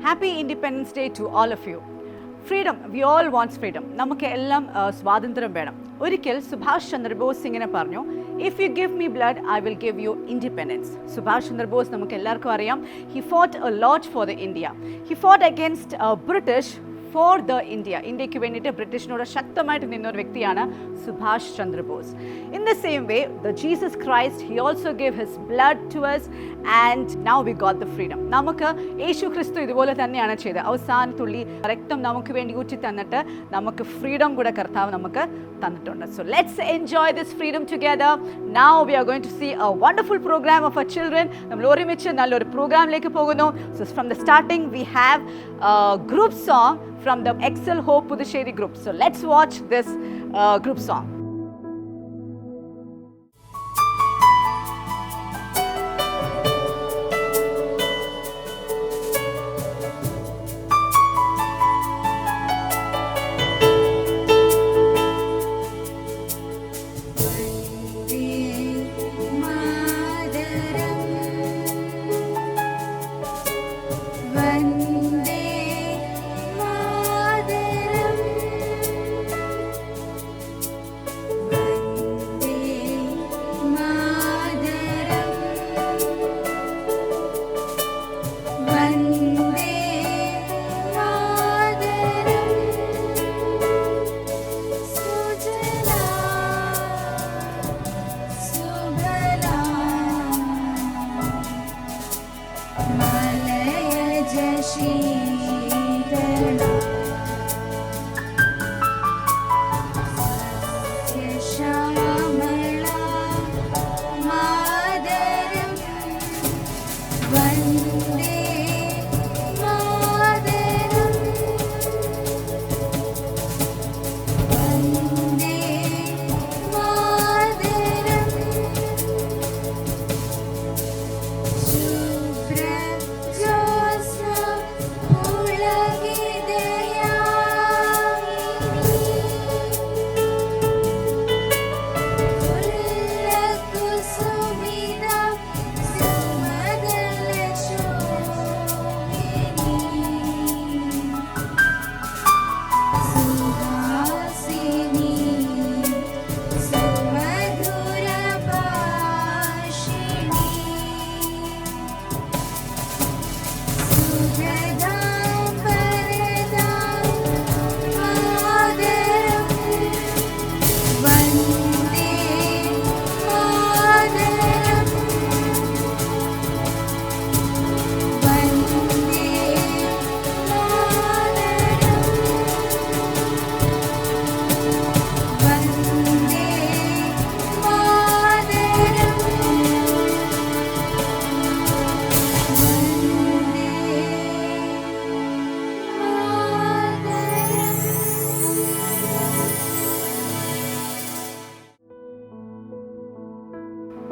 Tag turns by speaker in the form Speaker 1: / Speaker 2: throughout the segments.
Speaker 1: Happy Independence Day to all of you. Freedom, we all want freedom. നമുക്ക് എല്ലാം സ്വാതന്ത്ര്യം വേണം. ഒരിക്കൽ സുഭാഷ് ചന്ദ്രബോസ് ഇങ്ങനെ പറഞ്ഞു, if you give me blood, I will give you independence. Subhash Chandrabose നമുക്ക് എല്ലാവർക്കും അറിയാം. He fought a lot for the India. He fought against British for the India. ഇന്ത്യക്ക് വേണ്ടിയിട്ട് ബ്രിട്ടീഷിനോട് ശക്തമായിട്ട് നിന്ന ഒരു വ്യക്തിയാണ് Subhash Chandrabose. In the same way, the Jesus Christ, he also gave his blood to us and now we got the freedom. നമുക്ക് യേശു ക്രിസ്തു ഇതുപോലെ തന്നെയാണ് ചെയ്തത്. അവസാന തുള്ളി രക്തം നമുക്ക് വേണ്ടി ഊറ്റി തന്നിട്ട് നമുക്ക് ഫ്രീഡം കൂടെ കർത്താവ് നമുക്ക് തന്നിട്ടുണ്ട്. So let's enjoy this freedom together. Now we are going to see a wonderful program of our children. നമ്മൾ ഒരുമിച്ച് നല്ലൊരു പ്രോഗ്രാമിലേക്ക് പോകുന്നു. So from the starting we have a group song from the Excel Hope Puducherry group. So let's watch this group song.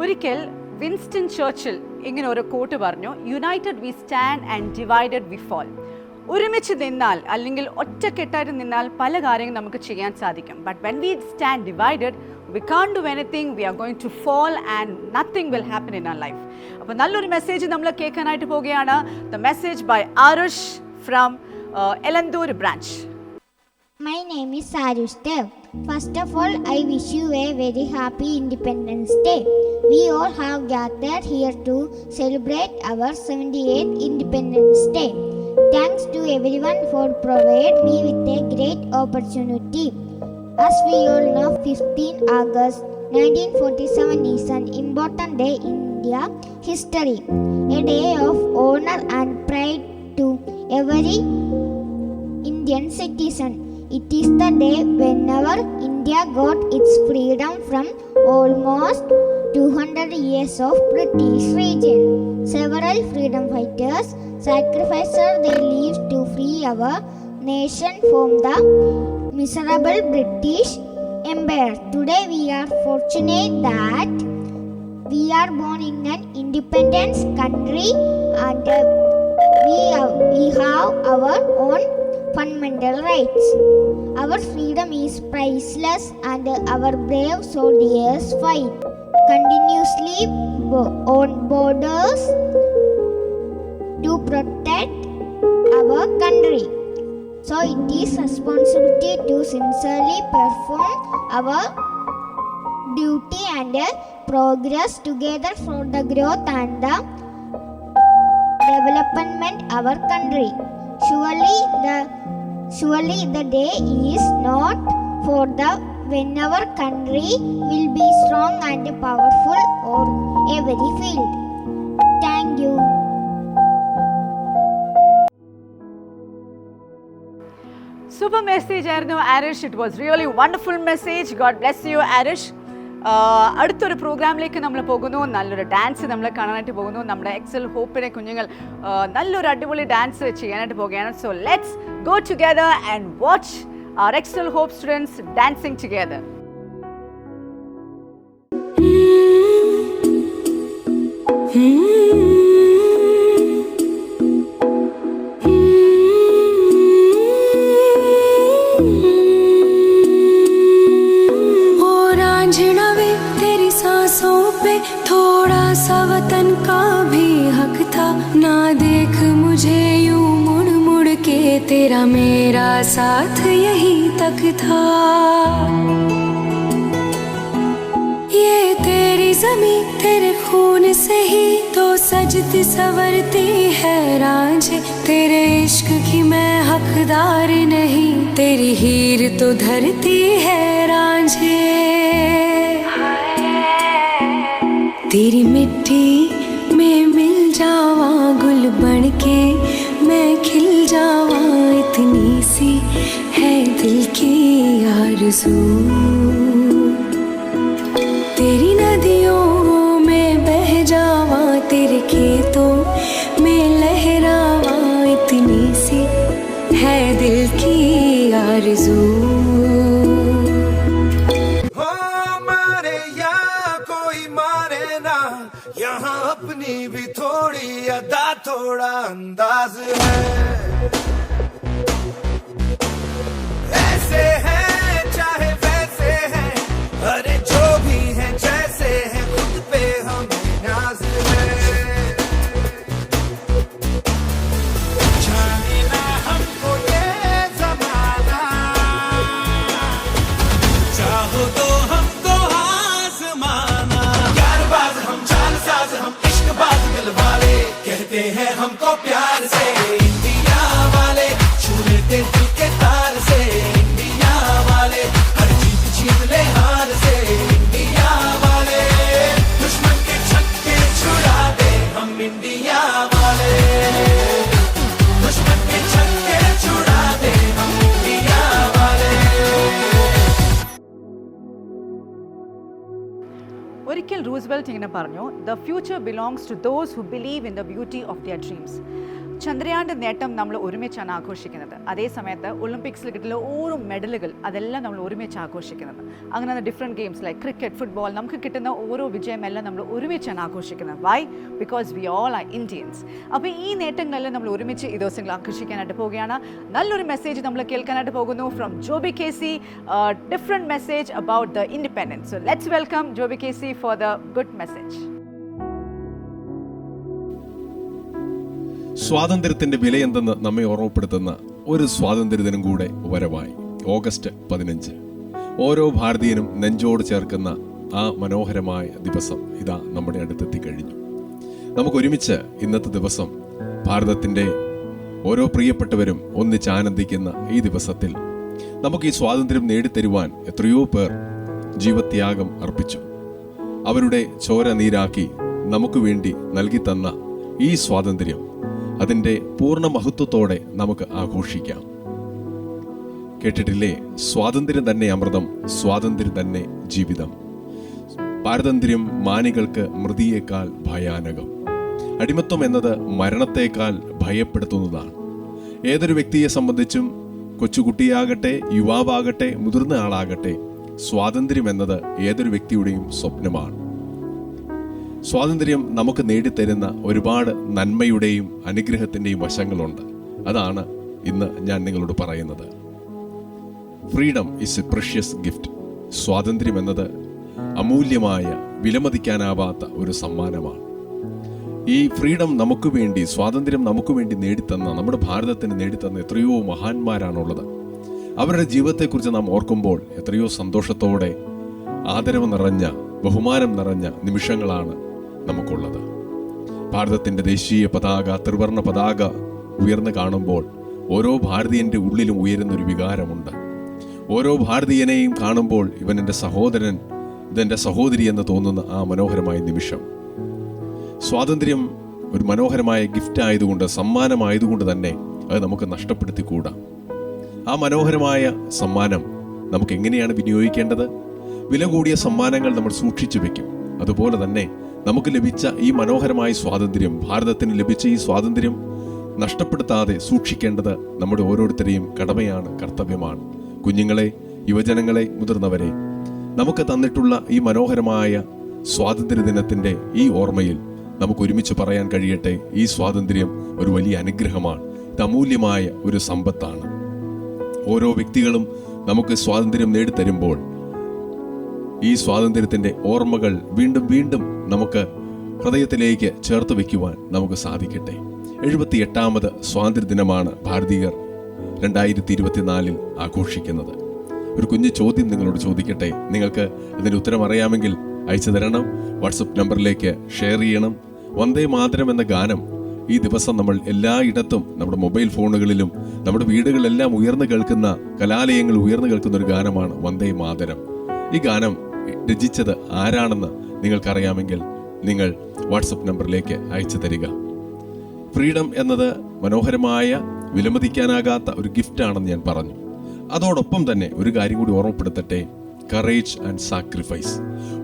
Speaker 1: ഒരിക്കൽ Winston Churchill ഇങ്ങനെ ഒരു quote പറഞ്ഞു, united we stand and divided we fall. ഒരുമിച്ച് നിന്നാൽ അല്ലെങ്കിൽ ഒറ്റക്കെട്ടായിട്ട് നിന്നാൽ പല കാര്യങ്ങളും നമുക്ക് ചെയ്യാൻ സാധിക്കും. But when we stand divided we can't do anything, we are going to fall and nothing will happen in our life. അപ്പോൾ നല്ലൊരു മെസ്സേജ് നമ്മൾ കേൾക്കാനായിട്ട് പോവുകയാണ്. The message by Arush from Elandur branch.
Speaker 2: My name is Arush Dev. First of all, I wish you a very happy Independence Day. We all have gathered here to celebrate our 78th Independence Day. Thanks to everyone for providing me with a great opportunity. As we all know, 15 August 1947 is an important day in India history, a day of honor and pride to every Indian citizen. It is the day whenever India got its freedom from almost 200 years of British regime. Several freedom fighters sacrificed their lives to free our nation from the miserable British Empire. Today we are fortunate that we are born in an independent country and we have our own fundamental rights. Our freedom is priceless and our brave soldiers fight continuously on borders to protect our country. So it is responsibility to sincerely perform our duty and progress together for the growth and the development of our country. Surely the day is not for the when our country will be strong and powerful or every field. Thank you.
Speaker 1: Super message ആയിരുന്നു Arish. It was really wonderful message. God bless U Arish. അടുത്തൊരു പ്രോഗ്രാമിലേക്ക് നമ്മൾ പോകുന്നു. നല്ലൊരു dance നമ്മൾ കാണാനായിട്ട് പോകുന്നു. നമ്മുടെ എക്സൽ ഹോപ്പിനെ കുഞ്ഞുങ്ങൾ നല്ലൊരു അടിപൊളി ഡാൻസ് ചെയ്യാനായിട്ട് പോകുകയാണ്. So let's go together and watch our Excel Hope students dancing together.
Speaker 3: थोड़ा सा वतन का भी हक था, ना देख मुझे यूं मुड़ मुड़ के, तेरा मेरा साथ यहीं तक था। ये तेरी ज़मीं तेरे खून से ही तो सजती संवरती है रांझे, तेरे इश्क की मैं हकदार नहीं, तेरी हीर तो धरती है रांझे। तेरी मिट्टी में मिल जावा गुल बन के, मैं खिल जावा, इतनी सी है दिल की आरज़ू। तेरी नदियों में बह जावा, तेरे खेतों में लहरावा, इतनी सी है दिल की आरज़ू।
Speaker 4: यहाँ अपनी भी थोड़ी अदा थोड़ा अंदाज है, ऐसे है चाहे वैसे है, अरे जो भी है जैसे है, खुद पे हमें नाज है। जाने ना हमको ये ज़माना, चाहो तो हमको आज़माना, यारबाज़ हम चालसाज़ हम इश्क़बाज़ दिल वाले, कहते हैं हमको प्यार से इंडिया वाले, छू लेते दिल के तार से इंडिया वाले, हर जीत छीन ले हार से इंडिया वाले, दुश्मन के छक्के छुड़ा दे हम इंडिया वाले, दुश्मन के छक्के छुड़ा दे हम इंडिया वाले।
Speaker 1: ഒരിക്കൽ റൂസ്വെൽറ്റ് ഇങ്ങനെ പറഞ്ഞു, the future belongs to those who believe in the beauty of their dreams. ചന്ദ്രയാൻ്റെ നേട്ടം നമ്മൾ ഒരുമിച്ചാണ് ആഘോഷിക്കുന്നത്. അതേസമയത്ത് ഒളിമ്പിക്സിൽ കിട്ടുന്ന ഓരോ മെഡലുകൾ അതെല്ലാം നമ്മൾ ഒരുമിച്ച് ആഘോഷിക്കുന്നത്. അങ്ങനെ different games like cricket, football, നമുക്ക് കിട്ടുന്ന ഓരോ വിജയമെല്ലാം നമ്മൾ ഒരുമിച്ചാണ് ആഘോഷിക്കുന്നത്. Why? Because we all are Indians. അപ്പോൾ ഈ നേട്ടങ്ങളെല്ലാം നമ്മൾ ഒരുമിച്ച് ഈ ദിവസങ്ങൾ ആഘോഷിക്കാനായിട്ട് പോവുകയാണ്. നല്ലൊരു മെസ്സേജ് നമ്മൾ കേൾക്കാനായിട്ട് പോകുന്നു from Joby Casey, different message about the independence. So let's welcome Joby Casey for the good message.
Speaker 5: സ്വാതന്ത്ര്യത്തിന്റെ വിലയെന്തെന്ന് നമ്മെ ഓർമ്മപ്പെടുത്തുന്ന ഒരു സ്വാതന്ത്ര്യദിനം കൂടെ വരവായി. ഓഗസ്റ്റ് 15. ഓരോ ഭാരതീയനും നെഞ്ചോട് ചേർക്കുന്ന ആ മനോഹരമായ ദിവസം ഇതാ നമ്മുടെ അടുത്തെത്തി കഴിഞ്ഞു. നമുക്കൊരുമിച്ച് ഇന്നത്തെ ദിവസം ഭാരതത്തിന്റെ ഓരോ പ്രിയപ്പെട്ടവരും ഒന്നിച്ച് ആനന്ദിക്കുന്ന ഈ ദിവസത്തിൽ നമുക്ക് ഈ സ്വാതന്ത്ര്യം നേടിത്തരുവാൻ എത്രയോ പേർ ജീവത്യാഗം അർപ്പിച്ചു. അവരുടെ ചോര നീരാക്കി നമുക്ക് വേണ്ടി നൽകി തന്ന ഈ സ്വാതന്ത്ര്യം അതിൻ്റെ പൂർണ്ണ മഹത്വത്തോടെ നമുക്ക് ആഘോഷിക്കാം. കേട്ടിട്ടില്ലേ, സ്വാതന്ത്ര്യം തന്നെ അമൃതം, സ്വാതന്ത്ര്യം തന്നെ ജീവിതം. പാരതന്ത്ര്യം മാനികൾക്ക് മൃതിയേക്കാൾ ഭയാനകം. അടിമത്വം എന്നത് മരണത്തേക്കാൾ ഭയപ്പെടുത്തുന്നതാണ്. ഏതൊരു വ്യക്തിയെ സംബന്ധിച്ചും, കൊച്ചുകുട്ടിയാകട്ടെ, യുവാവാകട്ടെ, മുതിർന്ന ആളാകട്ടെ, സ്വാതന്ത്ര്യം എന്നത് ഏതൊരു വ്യക്തിയുടെയും സ്വപ്നമാണ്. സ്വാതന്ത്ര്യം നമുക്ക് നേടിത്തരുന്ന ഒരുപാട് നന്മയുടെയും അനുഗ്രഹത്തിൻ്റെയും വശങ്ങളുണ്ട്. അതാണ് ഇന്ന് ഞാൻ നിങ്ങളോട് പറയുന്നത്. Freedom is A precious gift. സ്വാതന്ത്ര്യം എന്നത് അമൂല്യമായ, വിലമതിക്കാനാവാത്ത ഒരു സമ്മാനമാണ്. ഈ ഫ്രീഡം നമുക്ക് വേണ്ടി, സ്വാതന്ത്ര്യം നമുക്ക് വേണ്ടി നേടിത്തന്ന, നമ്മുടെ ഭാരതത്തിന് നേടിത്തന്ന എത്രയോ മഹാന്മാരാണുള്ളത്. അവരുടെ ജീവിതത്തെക്കുറിച്ച് നാം ഓർക്കുമ്പോൾ എത്രയോ സന്തോഷത്തോടെ ആദരവ് നിറഞ്ഞ, ബഹുമാനം നിറഞ്ഞ നിമിഷങ്ങളാണ് നമുക്കുള്ളത്. ഭാരതത്തിൻ്റെ ദേശീയ പതാക, ത്രിവർണ്ണ പതാക ഉയർന്നു കാണുമ്പോൾ ഓരോ ഭാരതീയൻ്റെ ഉള്ളിലും ഉയരുന്നൊരു വികാരമുണ്ട്. ഓരോ ഭാരതീയനെയും കാണുമ്പോൾ ഇവൻ എൻ്റെ സഹോദരൻ, ഇതെൻ്റെ സഹോദരി എന്ന് തോന്നുന്ന ആ മനോഹരമായ നിമിഷം. സ്വാതന്ത്ര്യം ഒരു മനോഹരമായ ഗിഫ്റ്റ് ആയതുകൊണ്ട്, സമ്മാനമായതുകൊണ്ട് തന്നെ അത് നമുക്ക് നഷ്ടപ്പെടുത്തിക്കൂടാ. ആ മനോഹരമായ സമ്മാനം നമുക്ക് എങ്ങനെയാണ് വിനിയോഗിക്കേണ്ടത്? വില കൂടിയ സമ്മാനങ്ങൾ നമ്മൾ സൂക്ഷിച്ചു വെക്കും. അതുപോലെ തന്നെ നമുക്ക് ലഭിച്ച ഈ മനോഹരമായ സ്വാതന്ത്ര്യം, ഭാരതത്തിന് ലഭിച്ച ഈ സ്വാതന്ത്ര്യം നഷ്ടപ്പെടുത്താതെ സൂക്ഷിക്കേണ്ടത് നമ്മുടെ ഓരോരുത്തരെയും കടമയാണ്, കർത്തവ്യമാണ്. കുഞ്ഞുങ്ങളെ, യുവജനങ്ങളെ, മുതിർന്നവരെ, നമുക്ക് തന്നിട്ടുള്ള ഈ മനോഹരമായ സ്വാതന്ത്ര്യ ദിനത്തിൻ്റെ ഈ ഓർമ്മയിൽ നമുക്ക് ഒരുമിച്ച് പറയാൻ കഴിയട്ടെ, ഈ സ്വാതന്ത്ര്യം ഒരു വലിയ അനുഗ്രഹമാണ്. ഇത് അമൂല്യമായ ഒരു സമ്പത്താണ്. ഓരോ വ്യക്തികളും നമുക്ക് സ്വാതന്ത്ര്യം നേടിത്തരുമ്പോൾ ഈ സ്വാതന്ത്ര്യത്തിൻ്റെ ഓർമ്മകൾ വീണ്ടും വീണ്ടും നമുക്ക് ഹൃദയത്തിലേക്ക് ചേർത്ത് വയ്ക്കുവാൻ നമുക്ക് സാധിക്കട്ടെ. 78ാമത് സ്വാതന്ത്ര്യ ദിനമാണ് ഭാരതീയർ 2024 ആഘോഷിക്കുന്നത്. ഒരു കുഞ്ഞു ചോദ്യം നിങ്ങളോട് ചോദിക്കട്ടെ. നിങ്ങൾക്ക് അതിൻ്റെ ഉത്തരം അറിയാമെങ്കിൽ അയച്ചു തരണം. വാട്സപ്പ് നമ്പറിലേക്ക് ഷെയർ ചെയ്യണം. വന്ദേ മാതരം എന്ന ഗാനം ഈ ദിവസം നമ്മൾ എല്ലായിടത്തും, നമ്മുടെ മൊബൈൽ ഫോണുകളിലും നമ്മുടെ വീടുകളിലെല്ലാം ഉയർന്നു കേൾക്കുന്ന, കലാലയങ്ങൾ ഉയർന്നു കേൾക്കുന്ന ഒരു ഗാനമാണ് വന്ദേ മാതരം. ഈ ഗാനം രചിച്ചത് ആരാണെന്ന് നിങ്ങൾക്കറിയാമെങ്കിൽ നിങ്ങൾ വാട്സപ്പ് നമ്പറിലേക്ക് അയച്ചു തരിക. ഫ്രീഡം എന്നത് മനോഹരമായ, വിലമതിക്കാനാകാത്ത ഒരു ഗിഫ്റ്റാണെന്ന് ഞാൻ പറഞ്ഞു. അതോടൊപ്പം തന്നെ ഒരു കാര്യം കൂടി ഓർമ്മപ്പെടുത്തട്ടെ, കറേജ് ആൻഡ് സാക്രിഫൈസ്.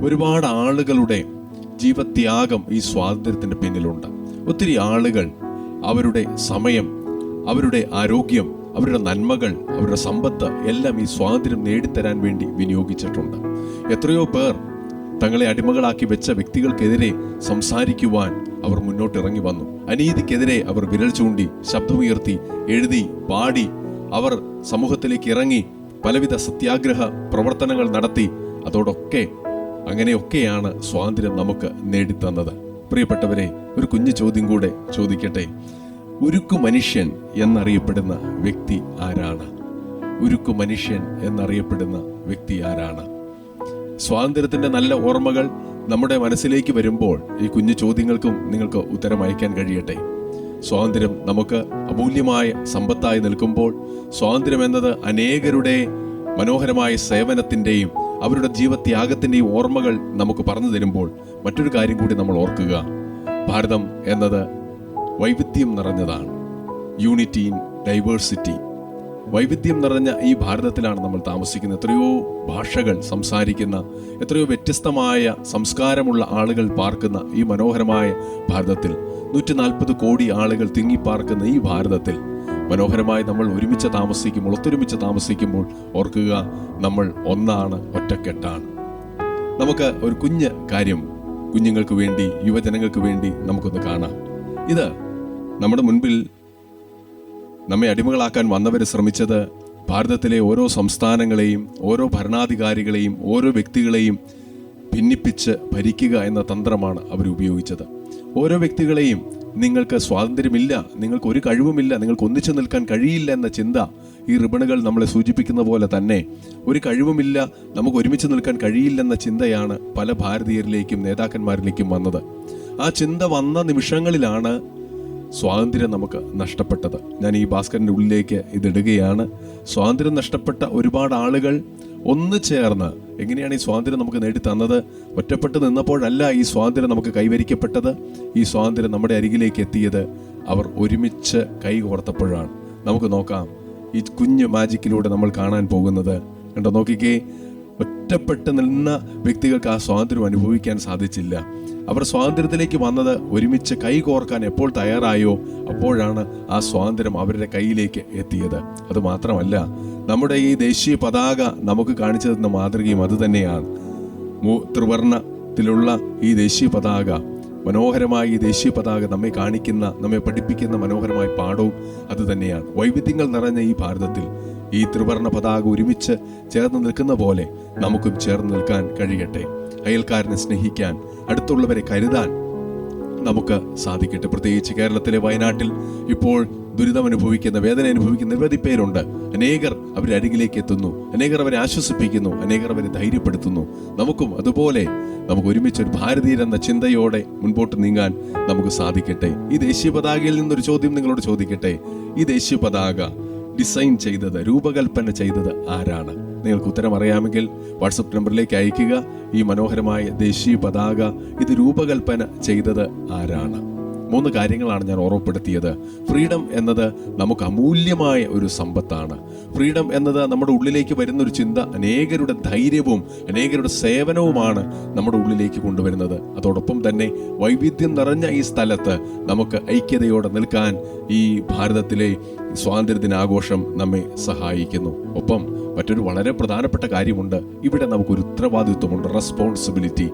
Speaker 5: ഒരുപാട് ആളുകളുടെ ജീവത്യാഗം ഈ സ്വാതന്ത്ര്യത്തിൻ്റെ പിന്നിലുണ്ട്. ഒത്തിരി ആളുകൾ അവരുടെ സമയം, അവരുടെ ആരോഗ്യം, അവരുടെ നന്മകൾ, അവരുടെ സമ്പത്ത് എല്ലാം ഈ സ്വാതന്ത്ര്യം നേടിത്തരാൻ വേണ്ടി വിനിയോഗിച്ചിട്ടുണ്ട്. എത്രയോ പേർ തങ്ങളെ അടിമകളാക്കി വെച്ച വ്യക്തികൾക്കെതിരെ സംസാരിക്കുവാൻ അവർ മുന്നോട്ടിറങ്ങി വന്നു. അനീതിക്കെതിരെ അവർ വിരൽ ചൂണ്ടി, ശബ്ദമുയർത്തി, എഴുതി, പാടി അവർ സമൂഹത്തിലേക്ക് ഇറങ്ങി പലവിധ സത്യാഗ്രഹ പ്രവർത്തനങ്ങൾ നടത്തി. അങ്ങനെയൊക്കെയാണ് സ്വാതന്ത്ര്യം നമുക്ക് നേടിത്തന്നത്. പ്രിയപ്പെട്ടവരെ, ഒരു കുഞ്ഞു ചോദ്യം കൂടെ ചോദിക്കട്ടെ. ഉരുക്കു മനുഷ്യൻ എന്നറിയപ്പെടുന്ന വ്യക്തി ആരാണ്? ഉരുക്കു മനുഷ്യൻ എന്നറിയപ്പെടുന്ന വ്യക്തി ആരാണ്? സ്വാതന്ത്ര്യത്തിന്റെ നല്ല ഓർമ്മകൾ നമ്മുടെ മനസ്സിലേക്ക് വരുമ്പോൾ ഈ കുഞ്ഞു ചോദ്യങ്ങൾക്കും നിങ്ങൾക്ക് ഉത്തരം അയക്കാൻ കഴിയട്ടെ. സ്വാതന്ത്ര്യം നമുക്ക് അമൂല്യമായ സമ്പത്തായി നിൽക്കുമ്പോൾ, സ്വാതന്ത്ര്യം എന്നത് അനേകരുടെ മനോഹരമായ സേവനത്തിൻ്റെയും അവരുടെ ജീവത്യാഗത്തിൻ്റെയും ഓർമ്മകൾ നമുക്ക് പറഞ്ഞു തരുമ്പോൾ മറ്റൊരു കാര്യം കൂടി നമ്മൾ ഓർക്കുക. ഭാരതം എന്നത് വൈവിധ്യം നിറഞ്ഞതാണ്. Unity in diversity. വൈവിധ്യം നിറഞ്ഞ ഈ ഭാരതത്തിലാണ് നമ്മൾ താമസിക്കുന്നത്. എത്രയോ ഭാഷകൾ സംസാരിക്കുന്ന, എത്രയോ വ്യത്യസ്തമായ സംസ്കാരമുള്ള ആളുകൾ പാർക്കുന്ന ഈ മനോഹരമായ ഭാരതത്തിൽ, 140 കോടി ആളുകൾ തിങ്ങിപ്പാർക്കുന്ന ഈ ഭാരതത്തിൽ മനോഹരമായി നമ്മൾ ഒത്തൊരുമിച്ച് താമസിക്കുമ്പോൾ ഓർക്കുക, നമ്മൾ ഒന്നാണ്, ഒറ്റക്കെട്ടാണ്. നമുക്ക് ഒരു കുഞ്ഞ് കാര്യം കുഞ്ഞുങ്ങൾക്ക് വേണ്ടി, യുവജനങ്ങൾക്ക് വേണ്ടി നമുക്കൊന്ന് കാണാം. ഇത് നമ്മുടെ മുൻപിൽ നമ്മെ അടിമകളാക്കാൻ വന്നവർ ശ്രമിച്ചത് ഭാരതത്തിലെ ഓരോ സംസ്ഥാനങ്ങളെയും, ഓരോ ഭരണാധികാരികളെയും, ഓരോ വ്യക്തികളെയും ഭിന്നിപ്പിച്ച് ഭരിക്കുക എന്ന തന്ത്രമാണ് അവർ ഉപയോഗിച്ചത്. ഓരോ വ്യക്തികളെയും നിങ്ങൾക്ക് സ്വാതന്ത്ര്യമില്ല, നിങ്ങൾക്ക് ഒരു കഴിവുമില്ല, നിങ്ങൾക്ക് ഒന്നിച്ചു നിൽക്കാൻ കഴിയില്ല എന്ന ചിന്ത, ഈ റിബണുകൾ നമ്മളെ സൂചിപ്പിക്കുന്ന പോലെ തന്നെ ഒരു കഴിവുമില്ല, നമുക്ക് ഒരുമിച്ച് നിൽക്കാൻ കഴിയില്ലെന്ന ചിന്തയാണ് പല ഭാരതീയരിലേക്കും നേതാക്കന്മാരിലേക്കും വന്നത്. ആ ചിന്ത വന്ന നിമിഷങ്ങളിലാണ് സ്വാതന്ത്ര്യം നമുക്ക് നഷ്ടപ്പെട്ടത്. ഞാൻ ഈ ഭാസ്കറിൻ്റെ ഉള്ളിലേക്ക് ഇതിടുകയാണ്. സ്വാതന്ത്ര്യം നഷ്ടപ്പെട്ട ഒരുപാട് ആളുകൾ ഒന്ന് ചേർന്ന് എങ്ങനെയാണ് ഈ സ്വാതന്ത്ര്യം നമുക്ക് നേടിത്തന്നത്? ഒറ്റപ്പെട്ട് നിന്നപ്പോഴല്ല ഈ സ്വാതന്ത്ര്യം നമുക്ക് കൈവരിക്കപ്പെട്ടത്. ഈ സ്വാതന്ത്ര്യം നമ്മുടെ അരികിലേക്ക് എത്തിയത് അവർ ഒരുമിച്ച് കൈകോർത്തപ്പോഴാണ്. നമുക്ക് നോക്കാം, ഈ കുഞ്ഞു മാജിക്കിലൂടെ നമ്മൾ കാണാൻ പോകുന്നത്. കണ്ടോ, നോക്കിക്കേ, ഒറ്റപ്പെട്ട് നിന്ന വ്യക്തികൾക്ക് ആ സ്വാതന്ത്ര്യം അനുഭവിക്കാൻ സാധിച്ചില്ല. അവർ സ്വാതന്ത്ര്യത്തിലേക്ക് വന്നത് ഒരുമിച്ച് കൈകോർക്കാൻ എപ്പോൾ തയ്യാറായോ അപ്പോഴാണ് ആ സ്വാതന്ത്ര്യം അവരുടെ കയ്യിലേക്ക് എത്തിയത്. അതുമാത്രമല്ല, നമ്മുടെ ഈ ദേശീയ പതാക നമുക്ക് കാണിച്ചു തന്ന മാതൃകയും അത് തന്നെയാണ്. ത്രിവർണ്ണത്തിലുള്ള ഈ ദേശീയ പതാക, മനോഹരമായ ഈ ദേശീയ പതാക നമ്മെ കാണിക്കുന്ന, നമ്മെ പഠിപ്പിക്കുന്ന മനോഹരമായ പാഠവും അത് തന്നെയാണ്. വൈവിധ്യങ്ങൾ നിറഞ്ഞ ഈ ഭാരതത്തിൽ ഈ ത്രിവർണ്ണ പതാക ഒരുമിച്ച് ചേർന്ന് നിൽക്കുന്ന പോലെ നമുക്കും ചേർന്ന് നിൽക്കാൻ കഴിയട്ടെ. അയൽക്കാരനെ സ്നേഹിക്കാൻ, അടുത്തുള്ളവരെ കരുതാൻ നമുക്ക് സാധിക്കട്ടെ. പ്രത്യേകിച്ച് കേരളത്തിലെ വയനാട്ടിൽ ഇപ്പോൾ ദുരിതം അനുഭവിക്കുന്ന, വേദന അനുഭവിക്കുന്ന നിരവധി പേരുണ്ട്. അനേകർ അവരുടെ അരികിലേക്ക് എത്തുന്നു, അനേകർ അവരെ ആശ്വസിപ്പിക്കുന്നു, അനേകർ അവരെ ധൈര്യപ്പെടുത്തുന്നു. നമുക്കും അതുപോലെ നമുക്ക് ഒരുമിച്ച് ഒരു ഭാരതീയർ എന്ന ചിന്തയോടെ മുൻപോട്ട് നീങ്ങാൻ നമുക്ക് സാധിക്കട്ടെ. ഈ ദേശീയ പതാകയിൽ നിന്നൊരു ചോദ്യം നിങ്ങളോട് ചോദിക്കട്ടെ. ഈ ദേശീയ പതാക ഡിസൈൻ ചെയ്തത്, രൂപകൽപ്പന ചെയ്തത് ആരാണ്? നിങ്ങൾക്ക് ഉത്തരം അറിയാമെങ്കിൽ വാട്സപ്പ് നമ്പറിലേക്ക് അയക്കുക. ഈ മനോഹരമായ ദേശീയ പതാക ഇത് രൂപകൽപ്പന ചെയ്തത് ആരാണ്? 3 കാര്യങ്ങളാണ് ഞാൻ ഓർമ്മപ്പെടുത്തിയത്. ഫ്രീഡം എന്നത് നമുക്ക് അമൂല്യമായ ഒരു സമ്പത്താണ്. ഫ്രീഡം എന്നത് നമ്മുടെ ഉള്ളിലേക്ക് വരുന്ന ഒരു ചിന്ത അനേകരുടെ ധൈര്യവും അനേകരുടെ സേവനവുമാണ് നമ്മുടെ ഉള്ളിലേക്ക് കൊണ്ടുവരുന്നത്. അതോടൊപ്പം തന്നെ വൈവിധ്യം നിറഞ്ഞ ഈ സ്ഥലത്ത് നമുക്ക് ഐക്യതയോടെ നിൽക്കാൻ ഈ ഭാരതത്തിലെ സ്വാതന്ത്ര്യദിനാഘോഷം നമ്മെ സഹായിക്കുന്നു. ഒപ്പം മറ്റൊരു വളരെ പ്രധാനപ്പെട്ട കാര്യമുണ്ട്. ഇവിടെ നമുക്കൊരു ഉത്തരവാദിത്വമുണ്ട്, റെസ്പോൺസിബിലിറ്റി.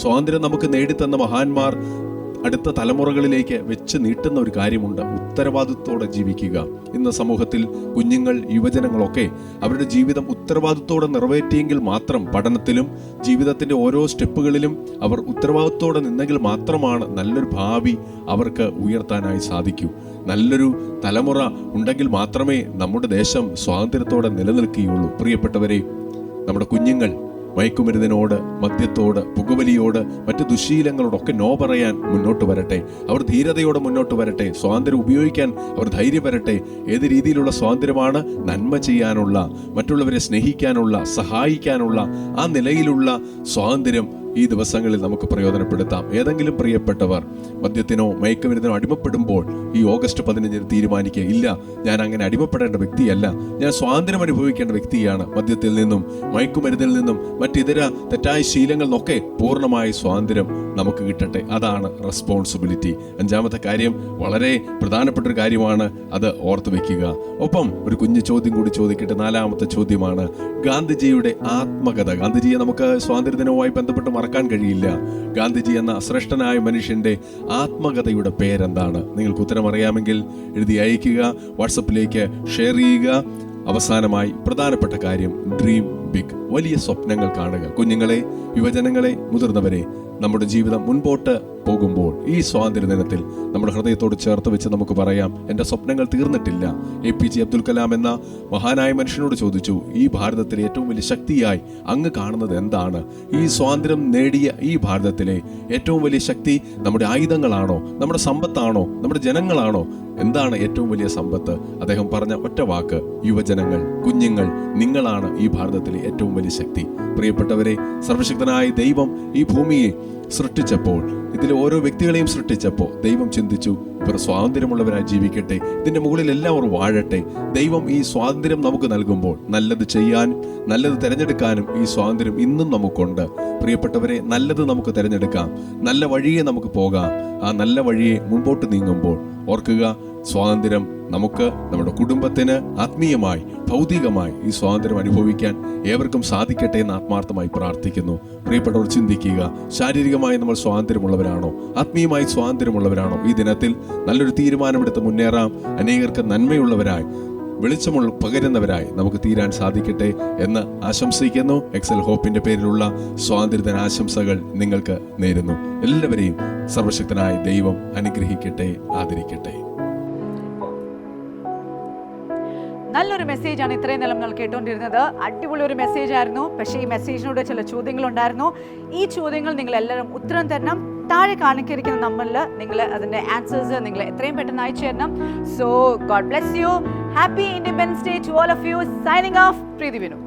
Speaker 5: സ്വാതന്ത്ര്യം നമുക്ക് നേടിത്തന്ന മഹാന്മാർ അടുത്ത തലമുറകളിലേക്ക് വെച്ച് നീട്ടുന്ന ഒരു കാര്യമുണ്ട്, ഉത്തരവാദിത്വത്തോടെ ജീവിക്കുക. ഇന്ന് സമൂഹത്തിൽ കുഞ്ഞുങ്ങൾ, യുവജനങ്ങളൊക്കെ അവരുടെ ജീവിതം ഉത്തരവാദിത്വത്തോടെ നിറവേറ്റിയെങ്കിൽ മാത്രം, പഠനത്തിലും ജീവിതത്തിന്റെ ഓരോ സ്റ്റെപ്പുകളിലും അവർ ഉത്തരവാദിത്വത്തോടെ നിന്നെങ്കിൽ മാത്രമാണ് നല്ലൊരു ഭാവി അവർക്ക് ഉയർത്താനായി സാധിക്കൂ. നല്ലൊരു തലമുറ ഉണ്ടെങ്കിൽ മാത്രമേ നമ്മുടെ ദേശം സ്വാതന്ത്ര്യത്തോടെ നിലനിൽക്കുകയുള്ളൂ. പ്രിയപ്പെട്ടവരെ, നമ്മുടെ കുഞ്ഞുങ്ങൾ മയക്കുമരുന്നിനോട്, മദ്യത്തോട്, പുകവലിയോട്, മറ്റു ദുശീലങ്ങളോടൊക്കെ നോ പറയാൻ മുന്നോട്ട് വരട്ടെ. അവർ ധീരതയോടെ മുന്നോട്ട് വരട്ടെ. സ്വാതന്ത്ര്യം ഉപയോഗിക്കാൻ അവർ ധൈര്യം വരട്ടെ. ഏത് രീതിയിലുള്ള സ്വാതന്ത്ര്യമാണ്? നന്മ ചെയ്യാനുള്ള, മറ്റുള്ളവരെ സ്നേഹിക്കാനുള്ള, സഹായിക്കാനുള്ള ആ നിലയിലുള്ള സ്വാതന്ത്ര്യം ഈ ദിവസങ്ങളിൽ നമുക്ക് പ്രയോജനപ്പെടുത്താം. ഏതെങ്കിലും പ്രിയപ്പെട്ടവർ മദ്യത്തിനോ മയക്കുമരുന്നിനോ അടിമപ്പെടുമ്പോൾ ഈ ഓഗസ്റ്റ് 15 തീരുമാനിക്കുക, ഇല്ല, ഞാൻ അങ്ങനെ അടിമപ്പെടേണ്ട വ്യക്തിയല്ല, ഞാൻ സ്വാതന്ത്ര്യം അനുഭവിക്കേണ്ട വ്യക്തിയാണ്. മദ്യത്തിൽ നിന്നും മയക്കുമരുന്നിൽ നിന്നും മറ്റിതര തെറ്റായ ശീലങ്ങളിൽ നിന്നൊക്കെ പൂർണ്ണമായ സ്വാതന്ത്ര്യം നമുക്ക് കിട്ടട്ടെ. അതാണ് റെസ്പോൺസിബിലിറ്റി. 5ാമത്തെ കാര്യം വളരെ പ്രധാനപ്പെട്ട ഒരു കാര്യമാണ്, അത് ഓർത്തു വെക്കുക. ഒപ്പം ഒരു കുഞ്ഞു ചോദ്യം കൂടി ചോദിക്കട്ടെ. 4ാമത്തെ ചോദ്യമാണ് ഗാന്ധിജിയുടെ ആത്മകഥ. ഗാന്ധിജിയെ നമുക്ക് സ്വാതന്ത്ര്യദിനവുമായി ബന്ധപ്പെട്ട് മറക്കാൻ കഴിയില്ല. ഗാന്ധിജി എന്ന ശ്രേഷ്ഠനായ മനുഷ്യന്റെ ആത്മകഥയുടെ പേരെന്താണ്? നിങ്ങൾക്ക് ഉത്തരം അറിയാമെങ്കിൽ എഴുതി അയക്കുക, വാട്സപ്പിലേക്ക് ഷെയർ ചെയ്യുക. അവസാനമായി പ്രധാനപ്പെട്ട കാര്യം, ഡ്രീം ബിഗ്. വലിയ സ്വപ്നങ്ങൾ കാണുക. കുഞ്ഞുങ്ങളെ, യുവജനങ്ങളെ, മുതിർന്നവരെ, നമ്മുടെ ജീവിതം മുൻപോട്ട് പോകുമ്പോൾ ഈ സ്വാതന്ത്ര്യ ദിനത്തിൽ നമ്മുടെ ഹൃദയത്തോട് ചേർത്ത് വെച്ച് നമുക്ക് പറയാം, എൻ്റെ സ്വപ്നങ്ങൾ തീർന്നിട്ടില്ല. APJ അബ്ദുൽ കലാം എന്ന മഹാനായ മനുഷ്യനോട് ചോദിച്ചു, ഈ ഭാരതത്തിലെ ഏറ്റവും വലിയ ശക്തിയായി അങ്ങ് കാണുന്നത് എന്താണ്? ഈ സ്വാതന്ത്ര്യം നേടിയ ഈ ഭാരതത്തിലെ ഏറ്റവും വലിയ ശക്തി നമ്മുടെ ആയുധങ്ങളാണോ, നമ്മുടെ സമ്പത്താണോ, നമ്മുടെ ജനങ്ങളാണോ? എന്താണ് ഏറ്റവും വലിയ സമ്പത്ത്? അദ്ദേഹം പറഞ്ഞ ഒറ്റ വാക്ക്, യുവജനങ്ങൾ, കുഞ്ഞുങ്ങൾ, നിങ്ങളാണ് ഈ ഭാരതത്തിലെ ഏറ്റവും വലിയ ശക്തി. പ്രിയപ്പെട്ടവരെ, സർവശക്തനായ ദൈവം ഈ ഭൂമിയെ സൃഷ്ടിച്ചപ്പോൾ, ഇതിലെ ഓരോ വ്യക്തികളെയും സൃഷ്ടിച്ചപ്പോൾ ദൈവം ചിന്തിച്ചു, ഇവർ സ്വാതന്ത്ര്യമുള്ളവരായി ജീവിക്കട്ടെ, ഇതിന്റെ മുകളിൽ എല്ലാവരും വാഴട്ടെ. ദൈവം ഈ സ്വാതന്ത്ര്യം നമുക്ക് നൽകുമ്പോൾ നല്ലത് ചെയ്യാനും നല്ലത് തിരഞ്ഞെടുക്കാനും ഈ സ്വാതന്ത്ര്യം ഇന്നും നമുക്കുണ്ട്. പ്രിയപ്പെട്ടവരെ, നല്ലത് നമുക്ക് തിരഞ്ഞെടുക്കാം, നല്ല വഴിയെ നമുക്ക് പോകാം. ആ നല്ല വഴിയെ മുൻപോട്ട് നീങ്ങുമ്പോൾ ഓർക്കുക, സ്വാതന്ത്ര്യം നമുക്ക്, നമ്മുടെ കുടുംബത്തിന് ആത്മീയമായി, ഭൗതികമായി ഈ സ്വാതന്ത്ര്യം അനുഭവിക്കാൻ ഏവർക്കും സാധിക്കട്ടെ എന്ന് ആത്മാർത്ഥമായി പ്രാർത്ഥിക്കുന്നു. പ്രിയപ്പെട്ടവർ, ചിന്തിക്കുക, ശാരീരികമായി നമ്മൾ സ്വാതന്ത്ര്യമുള്ളവരാണോ? ആത്മീയമായി സ്വാതന്ത്ര്യമുള്ളവരാണോ? ഈ ദിനത്തിൽ നല്ലൊരു തീരുമാനമെടുത്ത് മുന്നേറാം. അനേകർക്ക് നന്മയുള്ളവരായി, വെളിച്ചമുള്ള പകരുന്നവരായി നമുക്ക് തീരാൻ സാധിക്കട്ടെ എന്ന് ആശംസിക്കുന്നു. എക്സൽ ഹോപ്പിന്റെ പേരിലുള്ള സ്വാതന്ത്ര്യദിന ആശംസകൾ നിങ്ങൾക്ക് നേരുന്നു. എല്ലാവരെയും സർവശക്തനായ ദൈവം അനുഗ്രഹിക്കട്ടെ, ആദരിക്കട്ടെ.
Speaker 1: നല്ലൊരു മെസ്സേജാണ് ഇത്രയും നേരം നിങ്ങൾ കേട്ടുകൊണ്ടിരുന്നത്. അടിപൊളി ഒരു മെസ്സേജ് ആയിരുന്നു. പക്ഷേ ഈ മെസ്സേജിനോട് ചില ചോദ്യങ്ങളുണ്ടായിരുന്നു. ഈ ചോദ്യങ്ങൾ നിങ്ങൾ എല്ലാവരും ഉത്തരം തരണം. താഴെ കാണിക്കുന്ന നമ്പറിൽ നിങ്ങൾ അതിൻ്റെ ആൻസേഴ്സ് നിങ്ങൾ എത്രയും പെട്ടെന്ന് അയച്ചു തരണം. So God bless you. Happy Independence Day to all of you. Signing off, Preethi Vinu.